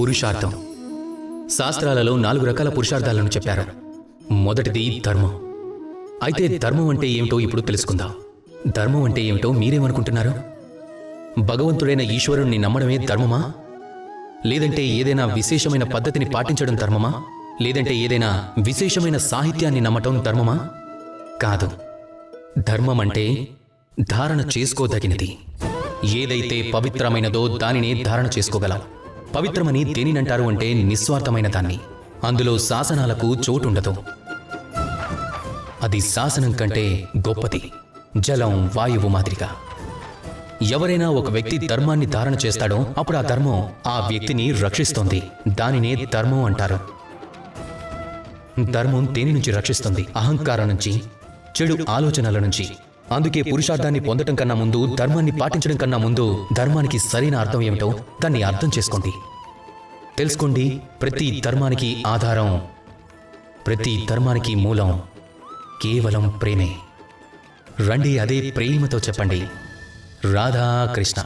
పురుషార్థం. శాస్త్రాలలో 4 రకాల పురుషార్థాలను చెప్పారు. మొదటిది ధర్మం. అయితే ధర్మం అంటే ఏమిటో ఇప్పుడు తెలుసుకుందాం. ధర్మం అంటే ఏమిటో మీరేమనుకుంటున్నారు? భగవంతుడైన ఈశ్వరుణ్ణి నమ్మడమే ధర్మమా? లేదంటే ఏదైనా విశేషమైన పద్ధతిని పాటించడం ధర్మమా? లేదంటే ఏదైనా విశేషమైన సాహిత్యాన్ని నమ్మటం ధర్మమా? కాదు. ధర్మం అంటే ధారణ చేసుకోదగినది. ఏదైతే పవిత్రమైనదో దానినే ధారణ చేసుకోగలం. పవిత్రమని దేనినంటారు అంటే నిస్వార్థమైన దాన్ని. అందులో శాసనాలకు చోటుండదు. అది శాసనం కంటే గొప్పది. జలం, వాయువు మాదిరిగా. ఎవరైనా ఒక వ్యక్తి ధర్మాన్ని ధారణ చేస్తాడో అప్పుడు ఆ ధర్మం ఆ వ్యక్తిని రక్షిస్తుంది. దానినే ధర్మం అంటారు. ధర్మం దేని నుంచి రక్షిస్తుంది? అహంకారం నుంచి, చెడు ఆలోచనల నుంచి. అందుకే పురుషార్థాన్ని పొందటం కన్నా ముందు, ధర్మాన్ని పాటించడం కన్నా ముందు ధర్మానికి సరైన అర్థం ఏమిటో దాన్ని అర్థం చేసుకోండి, తెలుసుకోండి. ప్రతి ధర్మానికి ఆధారం, ప్రతి ధర్మానికి మూలం కేవలం ప్రేమే. రండి అదే ప్రేమతో చెప్పండి, రాధా కృష్ణ.